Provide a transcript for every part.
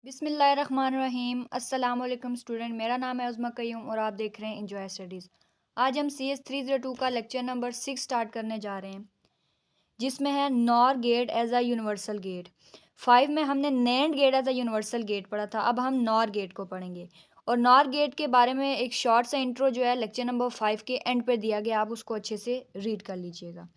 बिस्मिल्लाहिर्रहमानिर्रहीम। अस्सलाम वालेकुम स्टूडेंट, मेरा नाम है उज़्मा कयूम और आप देख रहे हैं इंजॉय स्टडीज़। आज हम CS 302 का लेक्चर नंबर 6 स्टार्ट करने जा रहे हैं, जिसमें है NOR gate as a universal gate. 5 में हमने NAND gate as a universal gate पढ़ा था, अब हम नॉर गेट को पढ़ेंगे। और नॉर गेट के बारे में एक शॉर्ट सा इंट्रो जो है लेक्चर नंबर 5 के एंड पे दिया गया, आप उसको अच्छे से रीड कर लीजिएगा।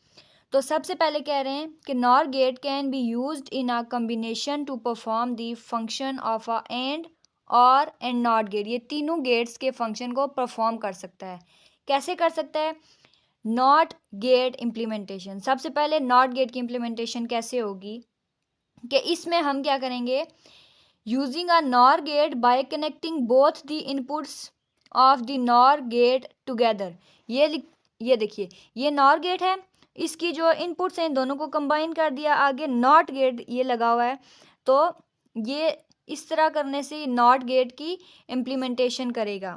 तो सबसे पहले कह रहे हैं कि NOR gate can be used in a combination to perform the function of a AND और एंड नॉट गेट। ये तीनों गेट्स के फंक्शन को परफॉर्म कर सकता है। कैसे कर सकता है? Not gate implementation. सबसे पहले नॉट गेट की इम्प्लीमेंटेशन कैसे होगी कि इसमें हम क्या करेंगे, using a NOR gate by connecting both the inputs of the NOR gate together. ये देखिए, ये नॉर गेट है, इसकी जो इनपुट्स हैं इन दोनों को कंबाइन कर दिया, आगे नॉट गेट ये लगा हुआ है, तो ये इस तरह करने से नॉट गेट की इम्प्लीमेंटेशन करेगा।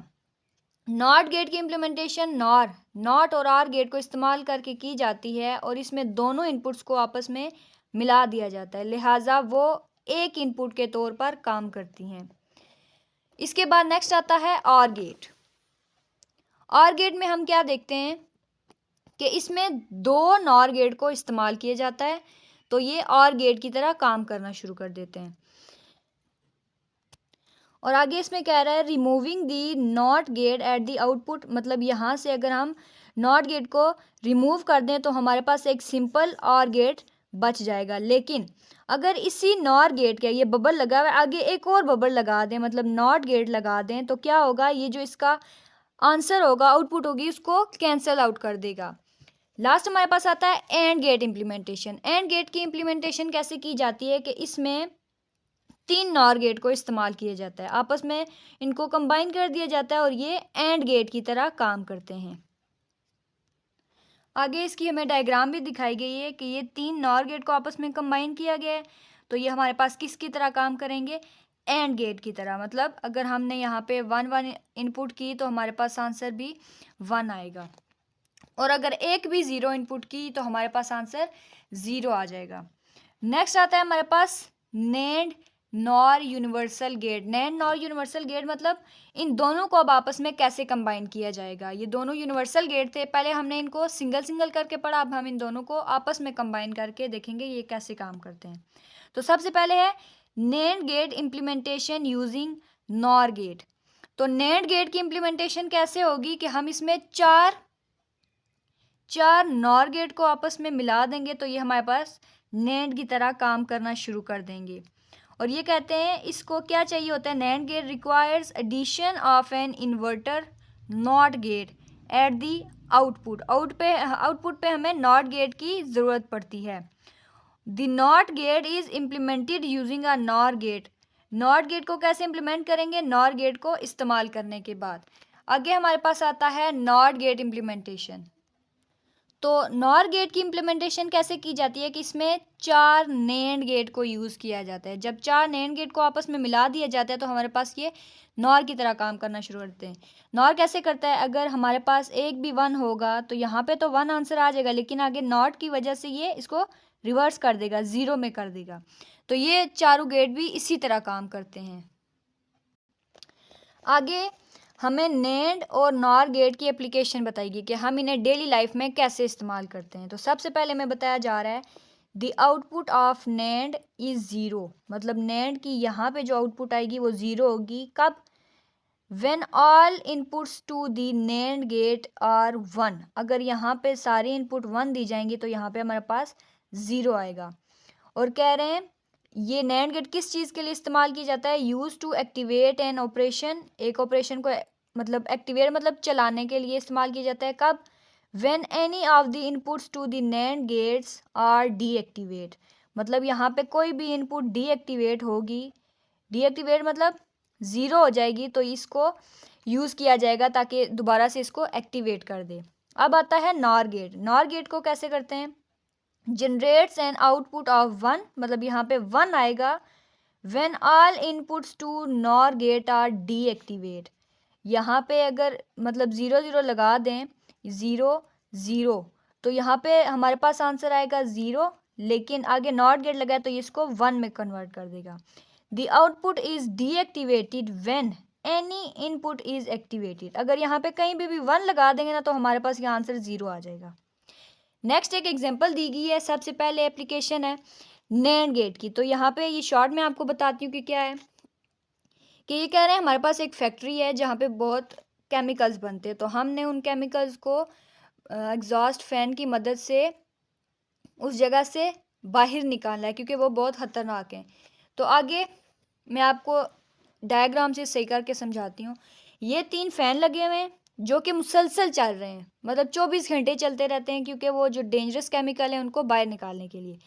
नॉट गेट की इम्प्लीमेंटेशन नॉट और आर गेट को इस्तेमाल करके की जाती है और इसमें दोनों इनपुट्स को आपस में मिला दिया जाता है, लिहाजा वो एक इनपुट के तौर पर काम करती हैं। इसके बाद नेक्स्ट आता है और गेट। और गेट में हम क्या देखते हैं कि इसमें दो नॉर गेट को इस्तेमाल किया जाता है, तो ये और गेट की तरह काम करना शुरू कर देते हैं। और आगे इसमें कह रहा है removing the not gate at the output, मतलब यहाँ से अगर हम नॉट गेट को रिमूव कर दें तो हमारे पास एक सिंपल और गेट बच जाएगा। लेकिन अगर इसी नॉर गेट के ये बबल लगा हुआ है, आगे एक और बबल लगा दें, मतलब नॉट गेट लगा दें, तो क्या होगा, ये जो इसका आंसर होगा, आउटपुट होगी, उसको कैंसिल आउट कर देगा। लास्ट हमारे पास आता है AND gate implementation. AND gate की इम्प्लीमेंटेशन कैसे की जाती है कि इसमें तीन नॉर गेट को इस्तेमाल किया जाता है, आपस में इनको कंबाइन कर दिया जाता है और ये एंड गेट की तरह काम करते हैं। आगे इसकी हमें डायग्राम भी दिखाई गई है कि ये तीन नॉर गेट को आपस में कंबाइन किया गया है, तो ये हमारे पास किसकी तरह काम करेंगे, एंड गेट की तरह। मतलब अगर हमने यहाँ पे 1 1 इनपुट की तो हमारे पास आंसर भी 1 आएगा, और अगर एक भी 0 इनपुट की तो हमारे पास आंसर 0 आ जाएगा। नेक्स्ट आता है हमारे पास NAND NOR universal gate. NAND NOR universal gate मतलब इन दोनों को अब आपस में कैसे कंबाइन किया जाएगा। ये दोनों यूनिवर्सल गेट थे, पहले हमने इनको सिंगल सिंगल करके पढ़ा, अब हम इन दोनों को आपस में कंबाइन करके देखेंगे ये कैसे काम करते हैं। तो सबसे पहले है NAND gate implementation using NOR gate. तो नेंड गेट की इम्प्लीमेंटेशन कैसे होगी कि हम इसमें चार नॉर गेट को आपस में मिला देंगे, तो ये हमारे पास नेंड की तरह काम करना शुरू कर देंगे। और ये कहते हैं इसको क्या चाहिए होता है, NAND gate requires addition of an inverter NOT gate at the output पे हमें नॉट गेट की ज़रूरत पड़ती है। The NOT gate is implemented using a NOR gate. NOT gate को कैसे इम्प्लीमेंट करेंगे, नॉर गेट को इस्तेमाल करने के बाद। आगे हमारे पास आता है नॉट गेट इम्प्लीमेंटेशन। तो नॉर गेट की इम्प्लीमेंटेशन कैसे की जाती है कि इसमें चार नेंड गेट को यूज़ किया जाता है। जब चार नेंड गेट को आपस में मिला दिया जाता है तो हमारे पास ये नॉर की तरह काम करना शुरू करते हैं। नॉर कैसे करता है, अगर हमारे पास एक भी 1 होगा तो यहाँ पे तो 1 आंसर आ जाएगा, लेकिन आगे नॉट की वजह से ये इसको रिवर्स कर देगा, 0 में कर देगा। तो ये चारों गेट भी इसी तरह काम करते हैं। आगे हमें नेंड और नॉर गेट की एप्लीकेशन बताएगी कि हम इन्हें डेली लाइफ में कैसे इस्तेमाल करते हैं। तो सबसे पहले हमें बताया जा रहा है the output of NAND is 0, मतलब नेंड की यहाँ पे जो आउटपुट आएगी वो 0 होगी। कब? When all inputs to the NAND gate are 1। अगर यहाँ पे सारी इनपुट 1 दी जाएंगी तो यहाँ पे हमारे पास 0 आएगा। और कह रहे हैं ये नैंड गेट किस चीज़ के लिए इस्तेमाल किया जाता है, use to activate an operation. एक ऑपरेशन को मतलब एक्टिवेट मतलब चलाने के लिए इस्तेमाल किया जाता है। कब? When any of the inputs to the NAND gates are deactivate, मतलब यहाँ पे कोई भी इनपुट डीएक्टिवेट होगी, डीएक्टिवेट मतलब 0 हो जाएगी, तो इसको यूज़ किया जाएगा ताकि दोबारा से इसको एक्टिवेट कर दे। अब आता है नॉर गेट। नॉर गेट को कैसे करते हैं, जनरेट्स एन आउटपुट ऑफ 1, मतलब यहाँ पे 1 आएगा। When all inputs to NOR gate are deactivate, यहाँ पे अगर मतलब 0 0 लगा दें, 0 0, तो यहाँ पे हमारे पास आंसर आएगा 0, लेकिन आगे नॉट गेट लगा है तो इसको 1 में कन्वर्ट कर देगा। The output is deactivated when any input is activated. अगर यहाँ पे कहीं भी 1 लगा देंगे ना तो हमारे पास ये आंसर 0 आ जाएगा। नेक्स्ट एक एग्जांपल दी गई है, सबसे पहले एप्लीकेशन है नैंड गेट की। तो यहाँ पे ये शॉर्ट में आपको बताती हूँ कि क्या है, कि ये कह रहे हैं हमारे पास एक फैक्ट्री है जहाँ पे बहुत केमिकल्स बनते हैं, तो हमने उन केमिकल्स को एग्जॉस्ट फैन की मदद से उस जगह से बाहर निकालना है क्योंकि वो बहुत ख़तरनाक हैं। तो आगे मैं आपको डायग्राम से सही करके समझाती हूँ। ये 3 फ़ैन लगे हुए हैं जो कि मुसलसल चल रहे हैं, मतलब 24 घंटे चलते रहते हैं क्योंकि वो जो डेंजरस केमिकल हैं उनको बाहर निकालने के लिए।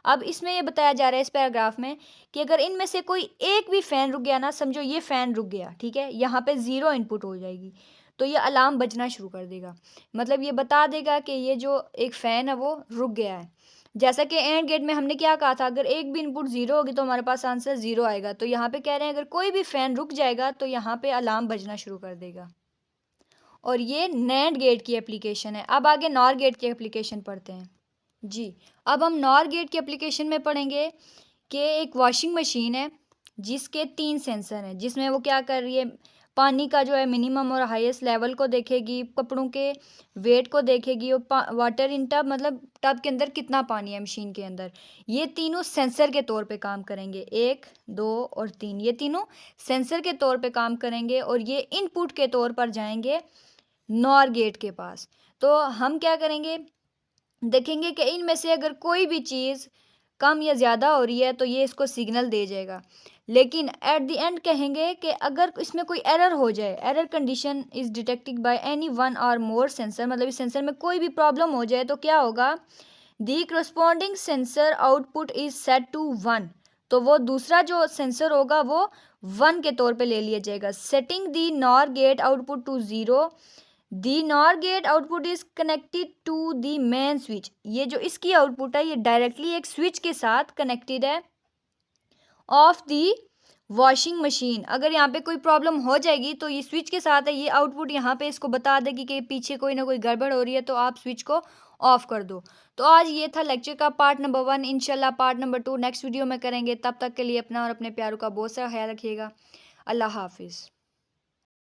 अब इसमें ये बताया जा रहा है इस पैराग्राफ में कि अगर इनमें से कोई एक भी फ़ैन रुक गया ना, समझो ये फ़ैन रुक गया, ठीक है, यहाँ पे 0 इनपुट हो जाएगी, तो ये अलार्म बजना शुरू कर देगा। मतलब ये बता देगा कि ये जो एक फ़ैन है वो रुक गया है। जैसा कि एंड गेट में हमने क्या कहा था, अगर एक भी इनपुट 0 होगी तो हमारे पास आंसर 0 आएगा। तो यहाँ पे कह रहे हैं अगर कोई भी फ़ैन रुक जाएगा तो यहाँ पे अलार्म बजना शुरू कर देगा। और ये नैंड गेट की एप्लीकेशन है। अब आगे नॉर गेट की एप्लीकेशन पढ़ते हैं जी। अब हम नॉर गेट की एप्लीकेशन में पढ़ेंगे कि एक वॉशिंग मशीन है जिसके 3 सेंसर हैं, जिसमें वो क्या कर रही है, पानी का जो है मिनिमम और हाईएस्ट लेवल को देखेगी, कपड़ों के वेट को देखेगी, और वाटर इन टब, मतलब टब के अंदर कितना पानी है मशीन के अंदर। ये तीनों सेंसर के तौर पे काम करेंगे, 1, 2 और 3, ये तीनों सेंसर के तौर पे काम करेंगे और ये इनपुट के तौर पर जाएंगे नॉर गेट के पास। तो हम क्या करेंगे, देखेंगे कि इनमें से अगर कोई भी चीज़ कम या ज़्यादा हो रही है तो ये इसको सिग्नल दे जाएगा। लेकिन एट द एंड कहेंगे कि अगर इसमें कोई एरर हो जाए, error condition is detected by any 1 और मोर सेंसर, मतलब इस सेंसर में कोई भी प्रॉब्लम हो जाए तो क्या होगा, the corresponding sensor output is set to 1। तो वो दूसरा जो सेंसर होगा वो 1 के तौर पे ले लिया जाएगा। Setting the NOR gate output to 0, the NOR gate output is connected to the main switch. ये जो इसकी आउटपुट है ये डायरेक्टली एक स्विच के साथ कनेक्टेड है ऑफ दी वॉशिंग मशीन। अगर यहाँ पे कोई प्रॉब्लम हो जाएगी तो ये स्विच के साथ है, ये आउटपुट यहाँ पे इसको बता देगी कि पीछे कोई ना कोई गड़बड़ हो रही है, तो आप स्विच को ऑफ कर दो। तो आज ये था लेक्चर का पार्ट नंबर 1। इंशाल्लाह पार्ट नंबर 2 नेक्स्ट वीडियो में करेंगे। तब तक के लिए अपना और अपने प्यारों का बहुत सारा ख्याल रखिएगा। अल्लाह हाफिज़।